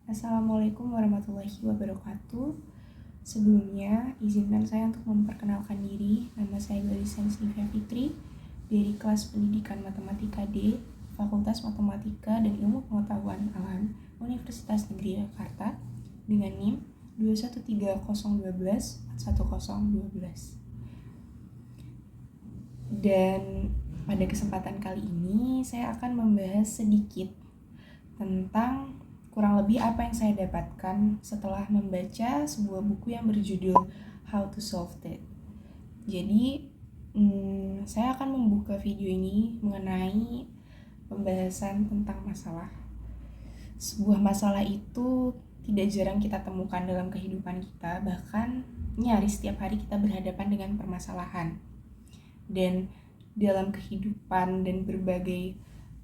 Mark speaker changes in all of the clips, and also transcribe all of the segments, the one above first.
Speaker 1: Assalamualaikum warahmatullahi wabarakatuh. Sebelumnya, izinkan saya untuk memperkenalkan diri. Nama saya Gladys Livia Fitri dari kelas Pendidikan Matematika D, Fakultas Matematika dan Ilmu Pengetahuan Alam, Universitas Negeri Jakarta, dengan NIM 21301211012. Dan pada kesempatan kali ini, saya akan membahas sedikit tentang kurang lebih apa yang saya dapatkan setelah membaca sebuah buku yang berjudul How to Solve That. Jadi, saya akan membuka video ini mengenai pembahasan tentang masalah. Sebuah masalah itu tidak jarang kita temukan dalam kehidupan kita, bahkan nyaris setiap hari kita berhadapan dengan permasalahan. Dan dalam kehidupan dan berbagai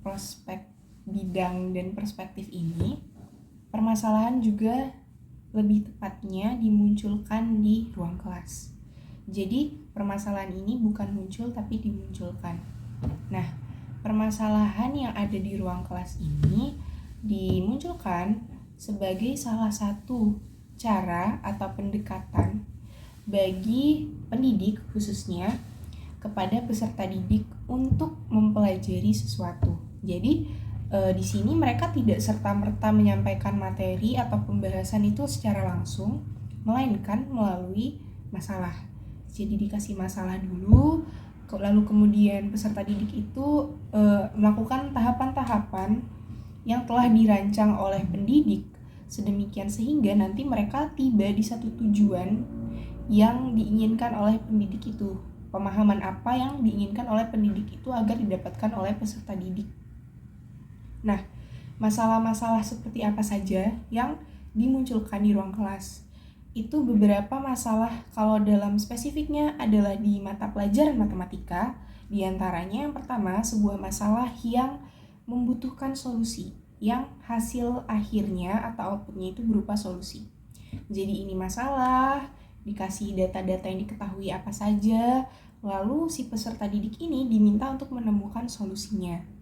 Speaker 1: prospek bidang dan perspektif ini, permasalahan juga lebih tepatnya dimunculkan di ruang kelas. Jadi permasalahan ini bukan muncul tapi dimunculkan. Nah, permasalahan yang ada di ruang kelas ini dimunculkan sebagai salah satu cara atau pendekatan bagi pendidik khususnya kepada peserta didik untuk mempelajari sesuatu. Jadi di sini mereka tidak serta-merta menyampaikan materi atau pembahasan itu secara langsung, melainkan melalui masalah. Jadi dikasih masalah dulu, lalu kemudian peserta didik itu melakukan tahapan-tahapan yang telah dirancang oleh pendidik sedemikian sehingga nanti mereka tiba di satu tujuan yang diinginkan oleh pendidik itu. Pemahaman apa yang diinginkan oleh pendidik itu agar didapatkan oleh peserta didik. Nah, masalah-masalah seperti apa saja yang dimunculkan di ruang kelas? Itu beberapa masalah kalau dalam spesifiknya adalah di mata pelajaran matematika. Di antaranya yang pertama, sebuah masalah yang membutuhkan solusi, yang hasil akhirnya atau outputnya itu berupa solusi. Jadi ini masalah, dikasih data-data yang diketahui apa saja, lalu si peserta didik ini diminta untuk menemukan solusinya.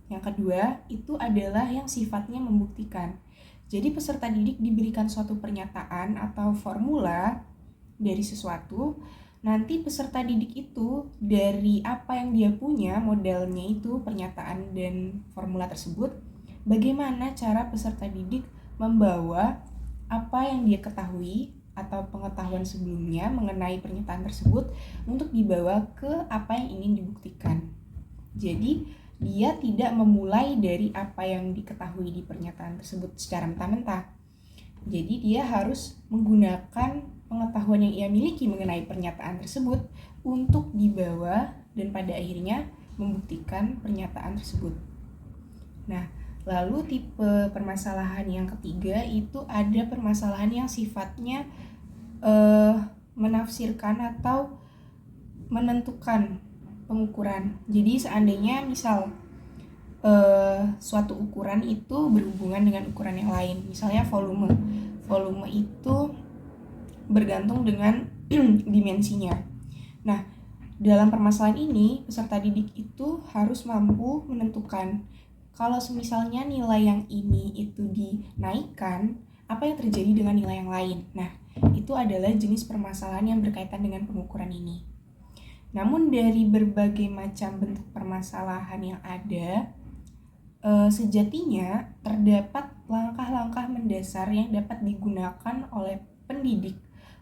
Speaker 1: Yang kedua, itu adalah yang sifatnya membuktikan. Jadi peserta didik diberikan suatu pernyataan atau formula dari sesuatu, nanti peserta didik itu dari apa yang dia punya, modelnya itu pernyataan dan formula tersebut, bagaimana cara peserta didik membawa apa yang dia ketahui atau pengetahuan sebelumnya mengenai pernyataan tersebut untuk dibawa ke apa yang ingin dibuktikan. Jadi, dia tidak memulai dari apa yang diketahui di pernyataan tersebut secara mentah-mentah. Jadi dia harus menggunakan pengetahuan yang ia miliki mengenai pernyataan tersebut untuk dibawa dan pada akhirnya membuktikan pernyataan tersebut. Nah, lalu tipe permasalahan yang ketiga itu ada permasalahan yang sifatnya menafsirkan atau menentukan pengukuran. Jadi seandainya misal suatu ukuran itu berhubungan dengan ukuran yang lain, misalnya volume itu bergantung dengan dimensinya. Nah, dalam permasalahan ini peserta didik itu harus mampu menentukan kalau misalnya nilai yang ini itu dinaikkan, apa yang terjadi dengan nilai yang lain. Nah, itu adalah jenis permasalahan yang berkaitan dengan pengukuran ini. Namun dari berbagai macam bentuk permasalahan yang ada, sejatinya terdapat langkah-langkah mendasar yang dapat digunakan oleh pendidik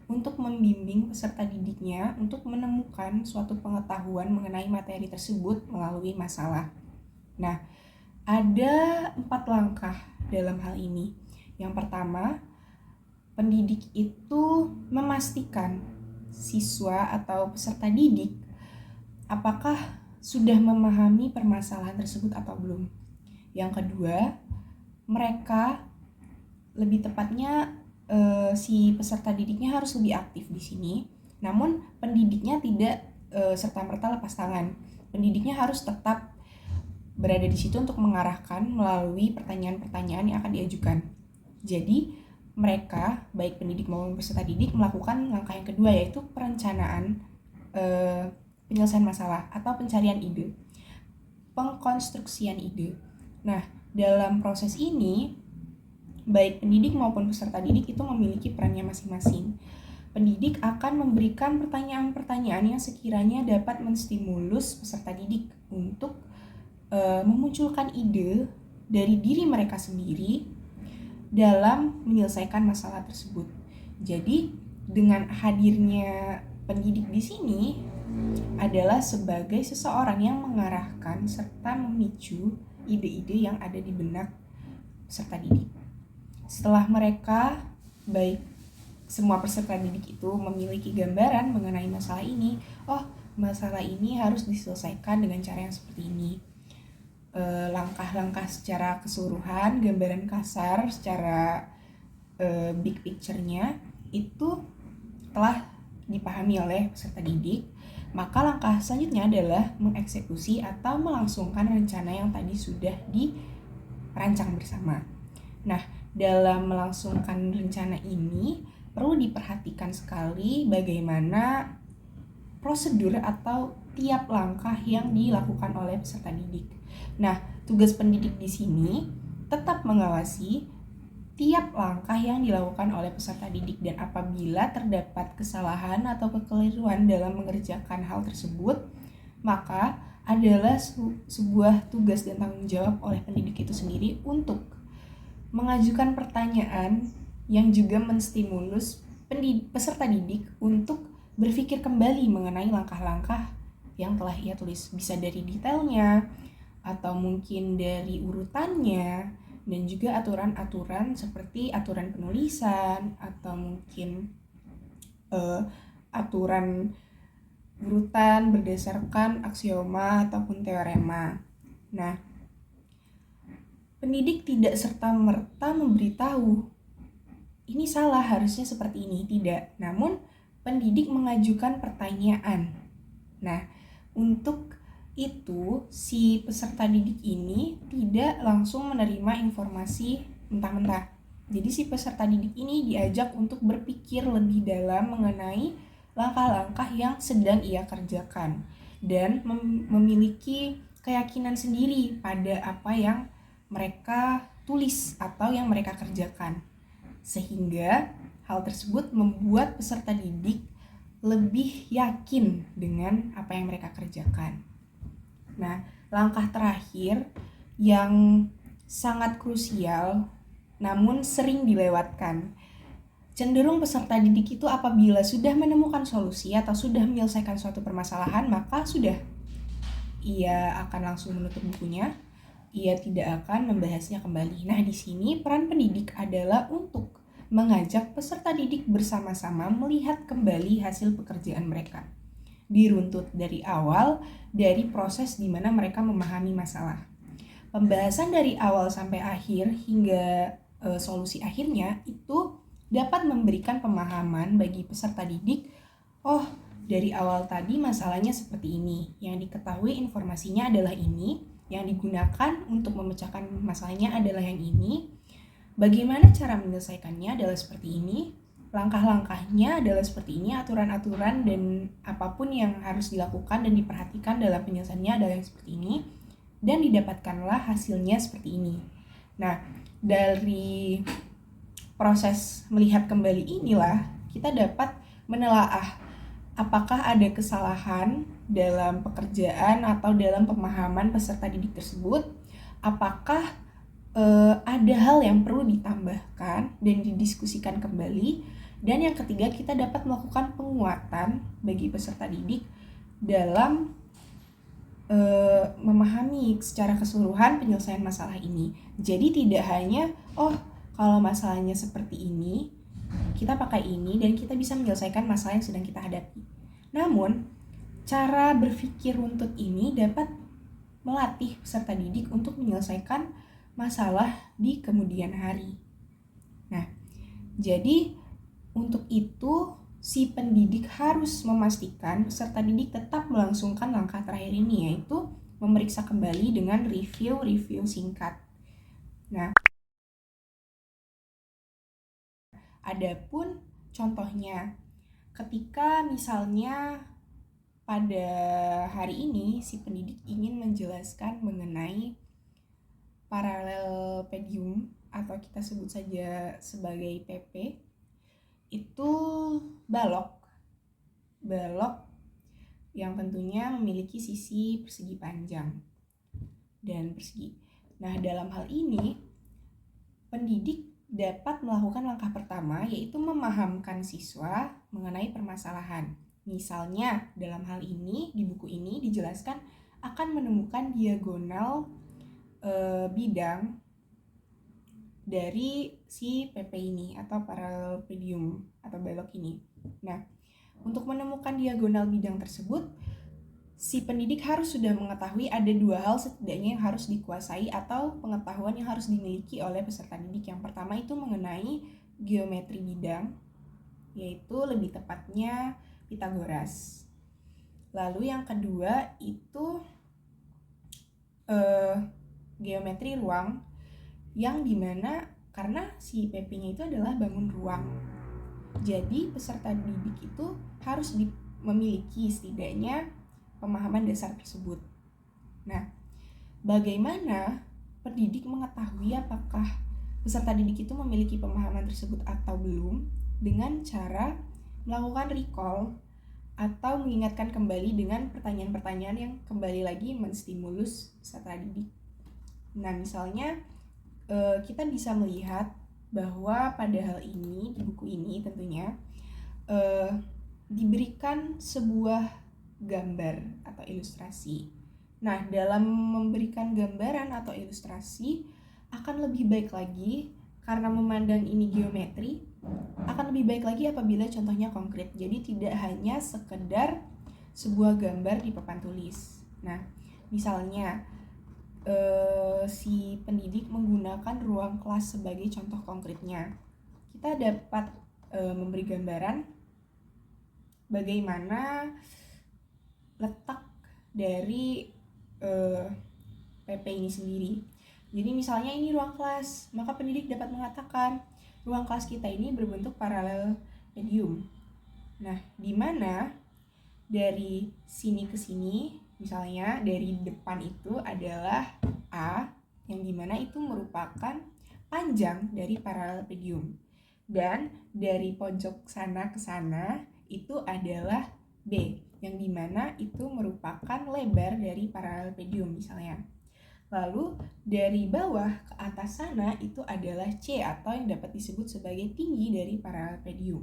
Speaker 1: untuk membimbing peserta didiknya untuk menemukan suatu pengetahuan mengenai materi tersebut melalui masalah. Nah, ada 4 langkah dalam hal ini. Yang pertama, pendidik itu memastikan siswa atau peserta didik apakah sudah memahami permasalahan tersebut atau belum. Yang kedua, mereka lebih tepatnya si peserta didiknya harus lebih aktif di sini. Namun pendidiknya tidak serta-merta lepas tangan. Pendidiknya harus tetap berada di situ untuk mengarahkan melalui pertanyaan-pertanyaan yang akan diajukan. Jadi mereka, baik pendidik maupun peserta didik, melakukan langkah yang kedua, yaitu perencanaan penyelesaian masalah atau pencarian ide, pengkonstruksian ide. Nah, dalam proses ini baik pendidik maupun peserta didik itu memiliki perannya masing-masing. Pendidik akan memberikan pertanyaan-pertanyaan yang sekiranya dapat menstimulus peserta didik untuk memunculkan ide dari diri mereka sendiri dalam menyelesaikan masalah tersebut. Jadi, dengan hadirnya pendidik di sini adalah sebagai seseorang yang mengarahkan serta memicu ide-ide yang ada di benak peserta didik. Setelah mereka, baik semua peserta didik itu memiliki gambaran mengenai masalah ini, masalah ini harus diselesaikan dengan cara yang seperti ini. Langkah-langkah secara keseluruhan, gambaran kasar secara big picture-nya itu telah dipahami oleh peserta didik. Maka langkah selanjutnya adalah mengeksekusi atau melangsungkan rencana yang tadi sudah dirancang bersama. Nah, dalam melangsungkan rencana ini perlu diperhatikan sekali bagaimana prosedur atau tiap langkah yang dilakukan oleh peserta didik. Nah, tugas pendidik di sini tetap mengawasi tiap langkah yang dilakukan oleh peserta didik, dan apabila terdapat kesalahan atau kekeliruan dalam mengerjakan hal tersebut, maka adalah sebuah tugas dan tanggung jawab oleh pendidik itu sendiri untuk mengajukan pertanyaan yang juga menstimulus peserta didik untuk berpikir kembali mengenai langkah-langkah yang telah ia tulis, bisa dari detailnya atau mungkin dari urutannya, dan juga aturan-aturan seperti aturan penulisan atau mungkin aturan urutan berdasarkan aksioma ataupun teorema. Nah, pendidik tidak serta-merta memberitahu ini salah, harusnya seperti ini, tidak. Namun pendidik mengajukan pertanyaan. Nah, untuk itu si peserta didik ini tidak langsung menerima informasi mentah-mentah. Jadi si peserta didik ini diajak untuk berpikir lebih dalam mengenai langkah-langkah yang sedang ia kerjakan dan memiliki keyakinan sendiri pada apa yang mereka tulis atau yang mereka kerjakan. Sehingga hal tersebut membuat peserta didik lebih yakin dengan apa yang mereka kerjakan. Nah, langkah terakhir yang sangat krusial namun sering dilewatkan. Cenderung peserta didik itu apabila sudah menemukan solusi atau sudah menyelesaikan suatu permasalahan, maka sudah, ia akan langsung menutup bukunya, ia tidak akan membahasnya kembali. Nah, di sini peran pendidik adalah untuk mengajak peserta didik bersama-sama melihat kembali hasil pekerjaan mereka. Diruntut dari awal, dari proses di mana mereka memahami masalah. Pembahasan dari awal sampai akhir hingga solusi akhirnya itu dapat memberikan pemahaman bagi peserta didik, dari awal tadi masalahnya seperti ini, yang diketahui informasinya adalah ini, yang digunakan untuk memecahkan masalahnya adalah yang ini, bagaimana cara menyelesaikannya adalah seperti ini, langkah-langkahnya adalah seperti ini, aturan-aturan dan apapun yang harus dilakukan dan diperhatikan dalam penyelesaiannya adalah yang seperti ini, dan didapatkanlah hasilnya seperti ini. Nah, dari proses melihat kembali inilah kita dapat menelaah apakah ada kesalahan dalam pekerjaan atau dalam pemahaman peserta didik tersebut, apakah ada hal yang perlu ditambahkan dan didiskusikan kembali. Dan yang ketiga, kita dapat melakukan penguatan bagi peserta didik dalam memahami secara keseluruhan penyelesaian masalah ini. Jadi tidak hanya, kalau masalahnya seperti ini, kita pakai ini dan kita bisa menyelesaikan masalah yang sedang kita hadapi. Namun, cara berpikir runtut ini dapat melatih peserta didik untuk menyelesaikan masalah di kemudian hari. Nah, jadi untuk itu si pendidik harus memastikan peserta didik tetap melangsungkan langkah terakhir ini, yaitu memeriksa kembali dengan review singkat. Nah, adapun contohnya, ketika misalnya pada hari ini si pendidik ingin menjelaskan mengenai parallelepipedium atau kita sebut saja sebagai PP itu balok yang tentunya memiliki sisi persegi panjang dan persegi. Nah, dalam hal ini pendidik dapat melakukan langkah pertama, yaitu memahamkan siswa mengenai permasalahan. Misalnya, dalam hal ini, di buku ini dijelaskan akan menemukan diagonal bidang dari si PP ini atau parallelepipedium atau balok ini. Nah, untuk menemukan diagonal bidang tersebut, si pendidik harus sudah mengetahui ada dua hal setidaknya yang harus dikuasai atau pengetahuan yang harus dimiliki oleh peserta didik. Yang pertama itu mengenai geometri bidang, yaitu lebih tepatnya Pythagoras. Lalu yang kedua itu geometri ruang, yang dimana karena si PP-nya itu adalah bangun ruang. Jadi peserta didik itu harus memiliki setidaknya pemahaman dasar tersebut. Nah, bagaimana pendidik mengetahui apakah peserta didik itu memiliki pemahaman tersebut atau belum? Dengan cara melakukan recall atau mengingatkan kembali dengan pertanyaan-pertanyaan yang kembali lagi menstimulus peserta didik. Nah, misalnya kita bisa melihat bahwa pada hal ini, di buku ini tentunya diberikan sebuah gambar atau ilustrasi. Nah, dalam memberikan gambaran atau ilustrasi akan lebih baik lagi karena memandang ini geometri, akan lebih baik lagi apabila contohnya konkret. Jadi tidak hanya sekedar sebuah gambar di papan tulis. Nah, misalnya si pendidik menggunakan ruang kelas sebagai contoh konkretnya. Kita dapat memberi gambaran bagaimana letak dari PP ini sendiri. Jadi misalnya ini ruang kelas, maka pendidik dapat mengatakan ruang kelas kita ini berbentuk parallelepipedium. Nah, di mana dari sini ke sini, misalnya dari depan itu adalah A, yang dimana itu merupakan panjang dari parallelepipedium. Dan dari pojok sana ke sana itu adalah B, yang dimana itu merupakan lebar dari parallelepipedium misalnya. Lalu dari bawah ke atas sana itu adalah C atau yang dapat disebut sebagai tinggi dari parallelepipedium.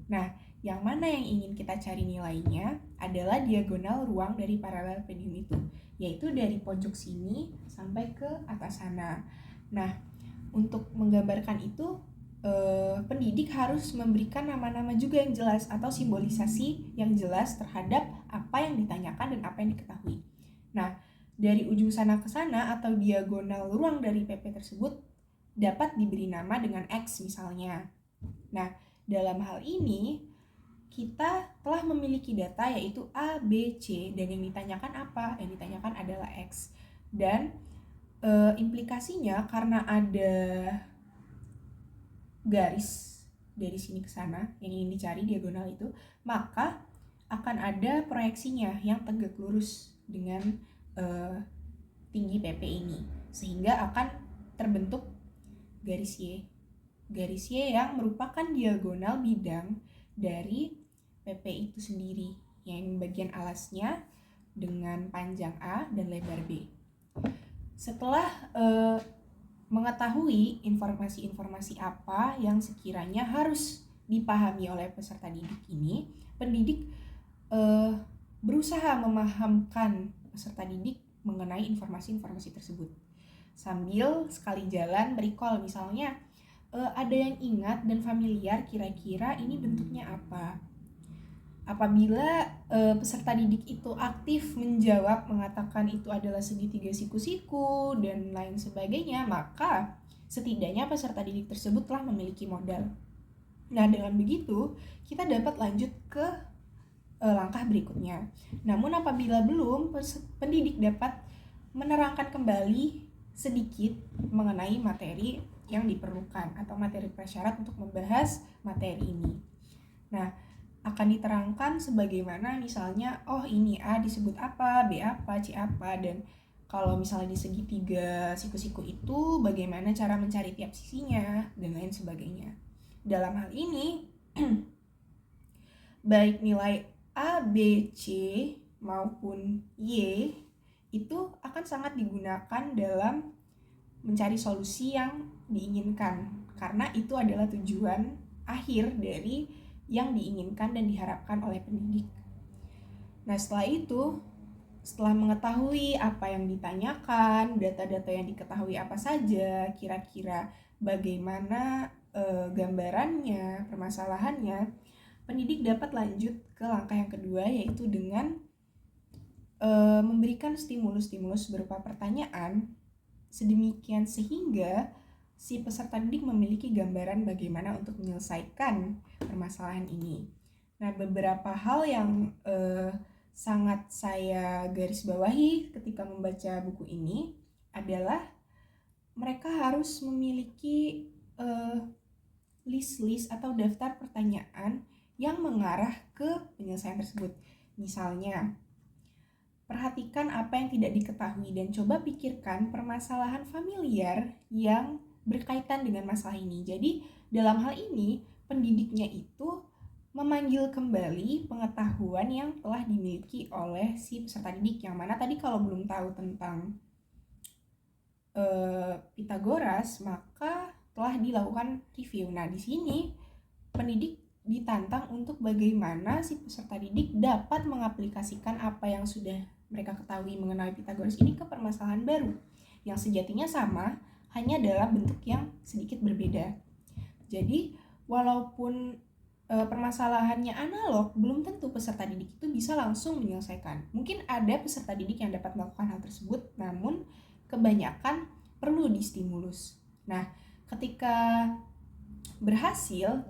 Speaker 1: Nah, yang mana yang ingin kita cari nilainya adalah diagonal ruang dari parallelepipedium itu, yaitu dari pojok sini sampai ke atas sana. Nah, untuk menggambarkan itu pendidik harus memberikan nama-nama juga yang jelas atau simbolisasi yang jelas terhadap apa yang ditanyakan dan apa yang diketahui. Nah, dari ujung sana ke sana atau diagonal ruang dari PP tersebut dapat diberi nama dengan X misalnya. Nah, dalam hal ini kita telah memiliki data yaitu A, B, C, dan yang ditanyakan apa? Yang ditanyakan adalah X. Dan implikasinya karena ada garis dari sini ke sana yang ingin dicari diagonal itu, maka akan ada proyeksinya yang tegak lurus dengan tinggi PP ini, sehingga akan terbentuk garis Y. Garis Y yang merupakan diagonal bidang dari PP itu sendiri, yang bagian alasnya dengan panjang A dan lebar B. Setelah mengetahui informasi-informasi apa yang sekiranya harus dipahami oleh peserta didik ini, pendidik berusaha memahamkan peserta didik mengenai informasi-informasi tersebut. Sambil sekali jalan recall, misalnya ada yang ingat dan familiar kira-kira ini bentuknya apa. Apabila peserta didik itu aktif menjawab, mengatakan itu adalah segitiga siku-siku dan lain sebagainya, maka setidaknya peserta didik tersebut telah memiliki modal. Nah, dengan begitu kita dapat lanjut ke langkah berikutnya. Namun apabila belum, pendidik dapat menerangkan kembali sedikit mengenai materi yang diperlukan atau materi prasyarat untuk membahas materi ini. Nah, akan diterangkan sebagaimana misalnya, oh ini A disebut apa, B apa, C apa, dan Kalau misalnya di segitiga siku-siku itu bagaimana cara mencari tiap sisinya dan lain sebagainya. Dalam hal ini baik nilai A, B, C maupun Y itu akan sangat digunakan dalam mencari solusi yang diinginkan, karena itu adalah tujuan akhir dari yang diinginkan dan diharapkan oleh pendidik. Nah, setelah mengetahui apa yang ditanyakan, data-data yang diketahui apa saja, kira-kira bagaimana gambarannya, permasalahannya, pendidik dapat lanjut ke langkah yang kedua, yaitu dengan memberikan stimulus-stimulus berupa pertanyaan sedemikian sehingga si peserta didik memiliki gambaran bagaimana untuk menyelesaikan permasalahan ini. Nah, beberapa hal yang sangat saya garis bawahi ketika membaca buku ini adalah mereka harus memiliki list-list atau daftar pertanyaan yang mengarah ke penyelesaian tersebut. Misalnya, perhatikan apa yang tidak diketahui dan coba pikirkan permasalahan familiar yang berkaitan dengan masalah ini. Jadi, dalam hal ini, pendidiknya itu memanggil kembali pengetahuan yang telah dimiliki oleh si peserta didik, yang mana tadi kalau belum tahu tentang Pitagoras, maka telah dilakukan review. Nah, di sini pendidik ditantang untuk bagaimana si peserta didik dapat mengaplikasikan apa yang sudah mereka ketahui mengenai Pitagoras ini ke permasalahan baru yang sejatinya sama, hanya dalam bentuk yang sedikit berbeda. Jadi, walaupun permasalahannya analog, belum tentu peserta didik itu bisa langsung menyelesaikan. Mungkin ada peserta didik yang dapat melakukan hal tersebut, namun kebanyakan perlu distimulus. Nah, ketika berhasil,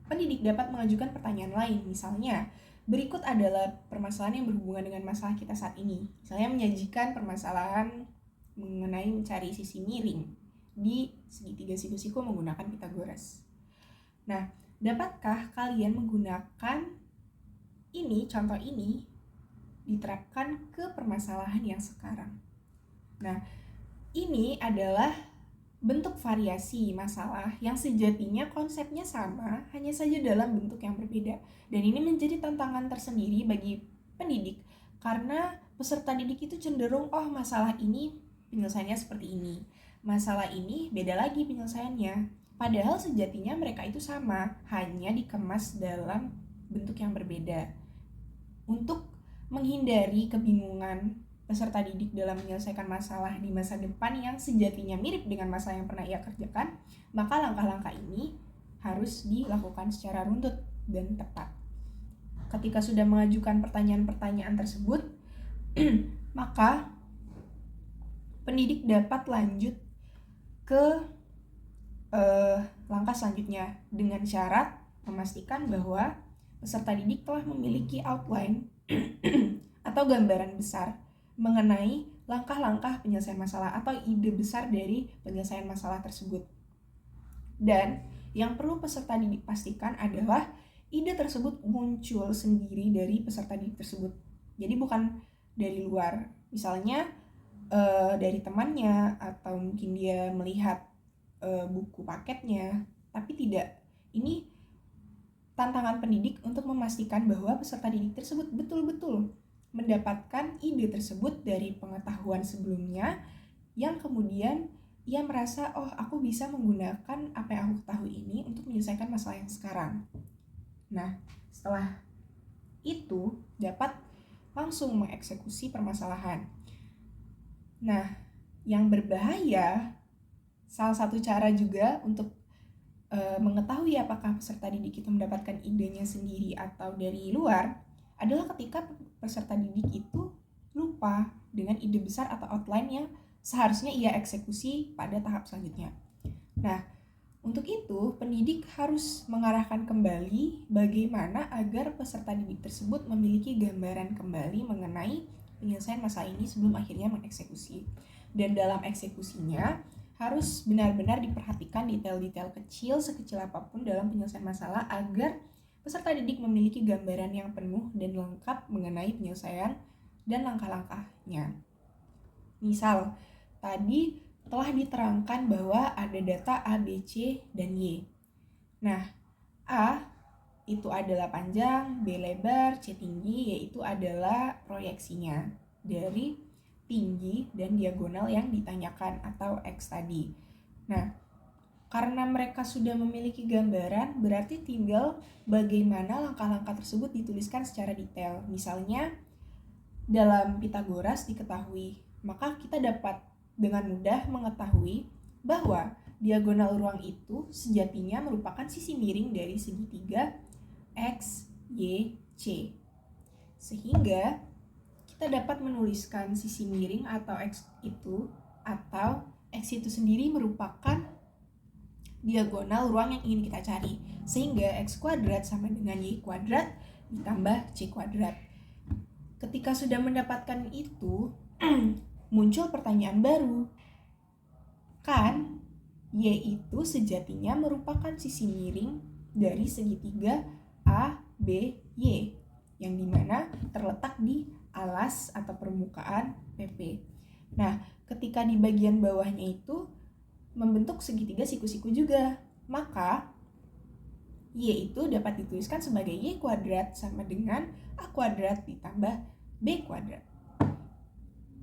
Speaker 1: pendidik dapat mengajukan pertanyaan lain. Misalnya, berikut adalah permasalahan yang berhubungan dengan masalah kita saat ini. Misalnya menyajikan permasalahan mengenai mencari sisi miring di segitiga siku-siku menggunakan Pitagoras. Nah, dapatkah kalian menggunakan contoh ini diterapkan ke permasalahan yang sekarang? Nah, ini adalah bentuk variasi masalah yang sejatinya konsepnya sama, hanya saja dalam bentuk yang berbeda. Dan ini menjadi tantangan tersendiri bagi pendidik, karena peserta didik itu cenderung, masalah ini penyelesaiannya seperti ini, masalah ini beda lagi penyelesaiannya. Padahal sejatinya mereka itu sama, hanya dikemas dalam bentuk yang berbeda. Untuk menghindari kebingungan peserta didik dalam menyelesaikan masalah di masa depan yang sejatinya mirip dengan masalah yang pernah ia kerjakan, maka langkah-langkah ini harus dilakukan secara runtut dan tepat. Ketika sudah mengajukan pertanyaan-pertanyaan tersebut, maka pendidik dapat lanjut ke langkah selanjutnya dengan syarat memastikan bahwa peserta didik telah memiliki outline atau gambaran besar mengenai langkah-langkah penyelesaian masalah atau ide besar dari penyelesaian masalah tersebut. Dan yang perlu peserta didik pastikan adalah ide tersebut muncul sendiri dari peserta didik tersebut. Jadi bukan dari luar, misalnya dari temannya, atau mungkin dia melihat buku paketnya, tapi tidak. Ini tantangan pendidik untuk memastikan bahwa peserta didik tersebut betul-betul mendapatkan ide tersebut dari pengetahuan sebelumnya, yang kemudian ia merasa, aku bisa menggunakan apa yang aku ketahui ini untuk menyelesaikan masalah yang sekarang. Nah, setelah itu dapat langsung mengeksekusi permasalahan. Nah, yang berbahaya, salah satu cara juga untuk mengetahui apakah peserta didik itu mendapatkan idenya sendiri atau dari luar adalah ketika peserta didik itu lupa dengan ide besar atau outline yang seharusnya ia eksekusi pada tahap selanjutnya. Nah, untuk itu pendidik harus mengarahkan kembali bagaimana agar peserta didik tersebut memiliki gambaran kembali mengenai penyelesaian masalah ini sebelum akhirnya mengeksekusi. Dan dalam eksekusinya harus benar-benar diperhatikan detail-detail kecil sekecil apapun dalam penyelesaian masalah agar peserta didik memiliki gambaran yang penuh dan lengkap mengenai penyelesaian dan langkah-langkahnya. Misal, tadi telah diterangkan bahwa ada data A, B, C, dan Y. Nah, A itu adalah panjang, B lebar, C tinggi, yaitu adalah proyeksinya dari tinggi dan diagonal yang ditanyakan atau X tadi. Nah, karena mereka sudah memiliki gambaran, berarti tinggal bagaimana langkah-langkah tersebut dituliskan secara detail. Misalnya, dalam Pitagoras diketahui, maka kita dapat dengan mudah mengetahui bahwa diagonal ruang itu sejatinya merupakan sisi miring dari segitiga X, Y, C. Sehingga kita dapat menuliskan sisi miring atau X itu, atau X itu sendiri merupakan diagonal ruang yang ingin kita cari, sehingga X kuadrat sama dengan Y kuadrat ditambah C kuadrat. Ketika sudah mendapatkan itu, muncul pertanyaan baru. Kan Y itu sejatinya merupakan sisi miring dari segitiga A, B, Y, yang dimana terletak di alas atau permukaan PP. Nah, ketika di bagian bawahnya itu membentuk segitiga siku-siku juga, maka Y itu dapat dituliskan sebagai Y kuadrat sama dengan A kuadrat ditambah B kuadrat.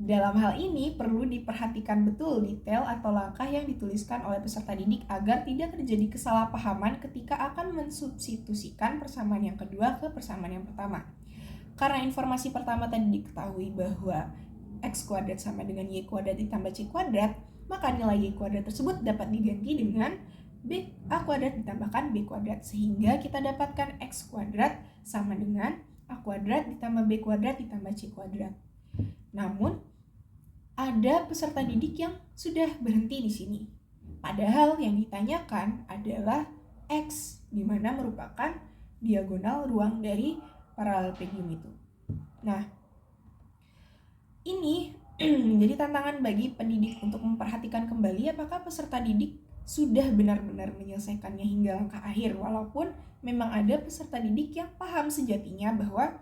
Speaker 1: Dalam hal ini perlu diperhatikan betul detail atau langkah yang dituliskan oleh peserta didik agar tidak terjadi kesalahpahaman ketika akan mensubstitusikan persamaan yang kedua ke persamaan yang pertama. Karena informasi pertama tadi diketahui bahwa X kuadrat sama dengan Y kuadrat ditambah C kuadrat, maka nilai Y kuadrat tersebut dapat diganti dengan A kuadrat ditambahkan B kuadrat, sehingga kita dapatkan X kuadrat sama dengan A kuadrat ditambah B kuadrat ditambah C kuadrat. Namun, ada peserta didik yang sudah berhenti di sini. Padahal yang ditanyakan adalah X, di mana merupakan diagonal ruang dari parallelepipedium itu. Nah, ini menjadi tantangan bagi pendidik untuk memperhatikan kembali apakah peserta didik sudah benar-benar menyelesaikannya hingga langkah akhir, walaupun memang ada peserta didik yang paham sejatinya bahwa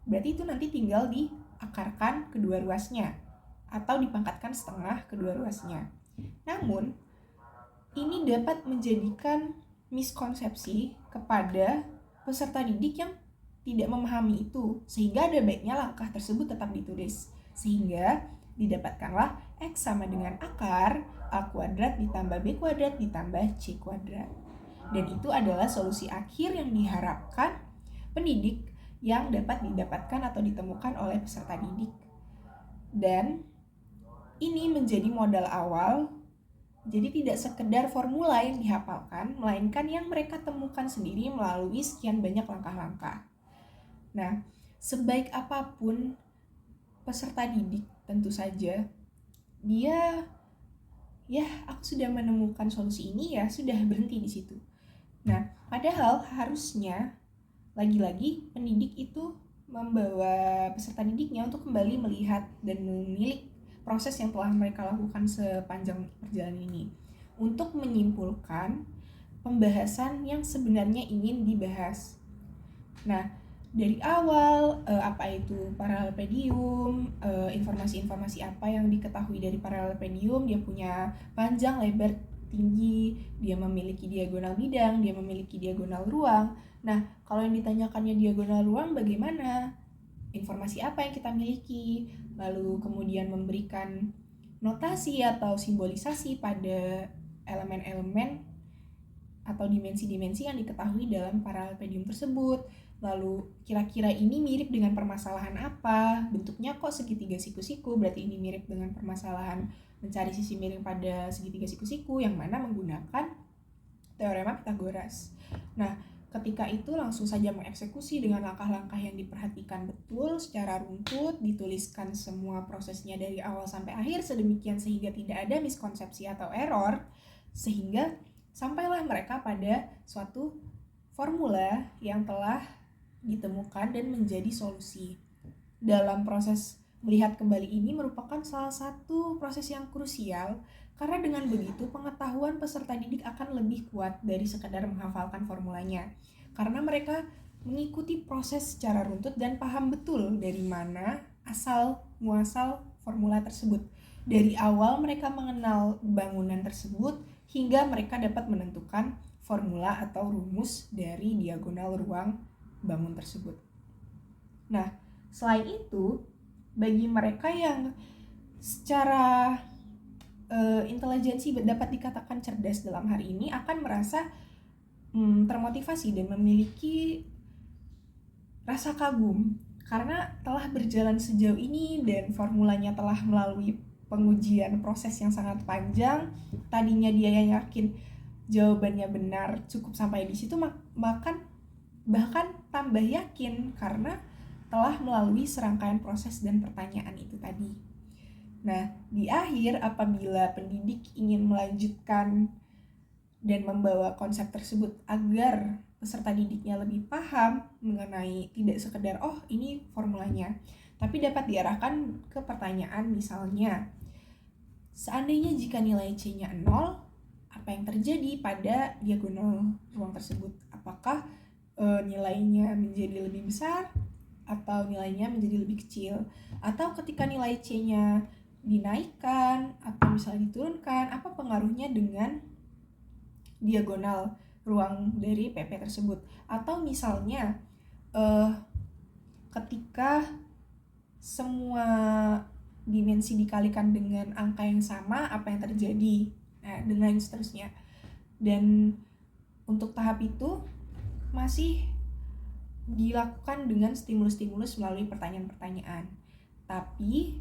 Speaker 1: berarti itu nanti tinggal diakarkan kedua ruasnya atau dipangkatkan setengah kedua ruasnya. Namun, ini dapat menjadikan miskonsepsi kepada peserta didik yang tidak memahami itu, sehingga ada baiknya langkah tersebut tetap ditulis, sehingga didapatkanlah X sama dengan akar A kuadrat ditambah B kuadrat ditambah C kuadrat. Dan itu adalah solusi akhir yang diharapkan pendidik yang dapat didapatkan atau ditemukan oleh peserta didik. Dan ini menjadi modal awal, jadi tidak sekedar formula yang dihafalkan, melainkan yang mereka temukan sendiri melalui sekian banyak langkah-langkah. Nah, sebaik apapun peserta didik, tentu saja aku sudah menemukan solusi ini, ya sudah berhenti di situ. Nah, padahal harusnya lagi-lagi pendidik itu membawa peserta didiknya untuk kembali melihat dan menilik proses yang telah mereka lakukan sepanjang perjalanan ini untuk menyimpulkan pembahasan yang sebenarnya ingin dibahas. Nah, dari awal apa itu parallelepipedium, informasi-informasi apa yang diketahui dari parallelepipedium, dia punya panjang, lebar, tinggi, dia memiliki diagonal bidang, dia memiliki diagonal ruang. Nah, kalau yang ditanyakannya diagonal ruang bagaimana? Informasi apa yang kita miliki? Lalu kemudian memberikan notasi atau simbolisasi pada elemen-elemen atau dimensi-dimensi yang diketahui dalam parallelepipedium tersebut. Lalu kira-kira ini mirip dengan permasalahan apa? Bentuknya kok segitiga siku-siku, berarti ini mirip dengan permasalahan mencari sisi miring pada segitiga siku-siku yang mana menggunakan teorema Pitagoras. Nah, ketika itu langsung saja mengeksekusi dengan langkah-langkah yang diperhatikan betul secara runtut, dituliskan semua prosesnya dari awal sampai akhir sedemikian sehingga tidak ada miskonsepsi atau error, sehingga sampailah mereka pada suatu formula yang telah ditemukan dan menjadi solusi. Dalam proses melihat kembali ini merupakan salah satu proses yang krusial, karena dengan begitu pengetahuan peserta didik akan lebih kuat dari sekadar menghafalkan formulanya, karena mereka mengikuti proses secara runtut dan paham betul dari mana asal muasal formula tersebut. Dari awal mereka mengenal bangunan tersebut hingga mereka dapat menentukan formula atau rumus dari diagonal ruang bangun tersebut. Nah, selain itu, bagi mereka yang secara intelijensi dapat dikatakan cerdas dalam hari ini akan merasa termotivasi dan memiliki rasa kagum karena telah berjalan sejauh ini dan formulanya telah melalui pengujian proses yang sangat panjang. Tadinya dia yang yakin jawabannya benar cukup sampai di situ, bahkan tambah yakin karena telah melalui serangkaian proses dan pertanyaan itu tadi. Nah, di akhir apabila pendidik ingin melanjutkan dan membawa konsep tersebut agar peserta didiknya lebih paham mengenai tidak sekedar oh ini formulanya, tapi dapat diarahkan ke pertanyaan misalnya, seandainya jika nilai C-nya 0, apa yang terjadi pada diagonal ruang tersebut? Apakah nilainya menjadi lebih besar atau nilainya menjadi lebih kecil? Atau ketika nilai C-nya dinaikkan atau misalnya diturunkan, apa pengaruhnya dengan diagonal ruang dari PP tersebut? Atau misalnya ketika semua dimensi dikalikan dengan angka yang sama, apa yang terjadi? Nah, dan lain seterusnya. Dan untuk tahap itu masih dilakukan dengan stimulus-stimulus melalui pertanyaan-pertanyaan. Tapi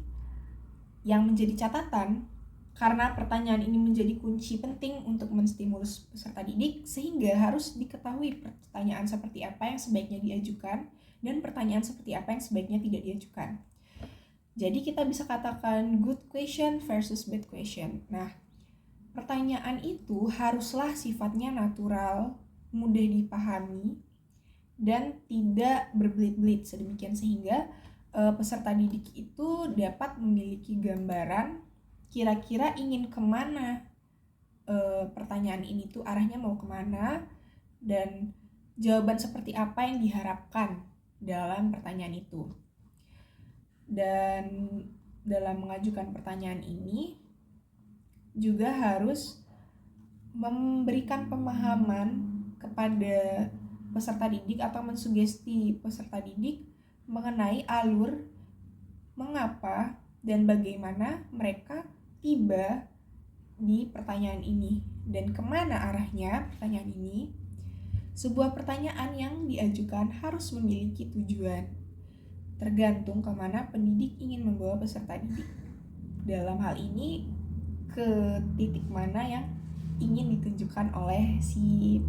Speaker 1: yang menjadi catatan, karena pertanyaan ini menjadi kunci penting untuk menstimulus peserta didik, sehingga harus diketahui pertanyaan seperti apa yang sebaiknya diajukan dan pertanyaan seperti apa yang sebaiknya tidak diajukan. Jadi kita bisa katakan good question versus bad question. Nah, pertanyaan itu haruslah sifatnya natural, mudah dipahami, dan tidak berbelit-belit sedemikian sehingga peserta didik itu dapat memiliki gambaran kira-kira ingin kemana pertanyaan ini tuh arahnya mau kemana dan jawaban seperti apa yang diharapkan dalam pertanyaan itu. Dan dalam mengajukan pertanyaan ini juga harus memberikan pemahaman kepada peserta didik atau mensugesti peserta didik mengenai alur mengapa dan bagaimana mereka tiba di pertanyaan ini dan kemana arahnya pertanyaan ini. Sebuah pertanyaan yang diajukan harus memiliki tujuan, tergantung kemana pendidik ingin membawa peserta didik. Dalam hal ini, ke titik mana yang ingin ditunjukkan oleh si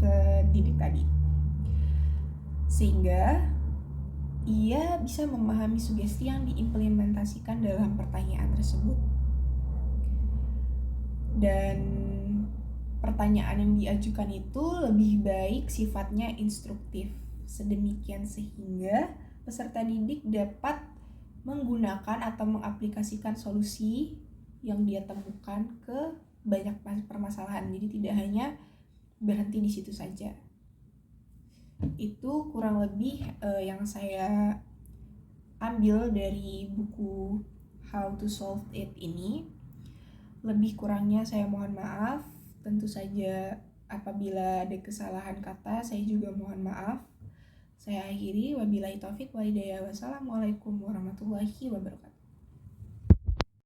Speaker 1: pendidik tadi, sehingga ia bisa memahami sugesti yang diimplementasikan dalam pertanyaan tersebut. Dan pertanyaan yang diajukan itu lebih baik sifatnya instruktif, sedemikian sehingga peserta didik dapat menggunakan atau mengaplikasikan solusi yang dia temukan ke banyak permasalahan. Jadi tidak hanya berhenti di situ saja. Itu kurang lebih yang saya ambil dari buku How to Solve It ini. Lebih kurangnya saya mohon maaf. Tentu saja apabila ada kesalahan kata, saya juga mohon maaf. Saya akhiri, wabillahi taufik wal hidayah. Wassalamualaikum warahmatullahi wabarakatuh.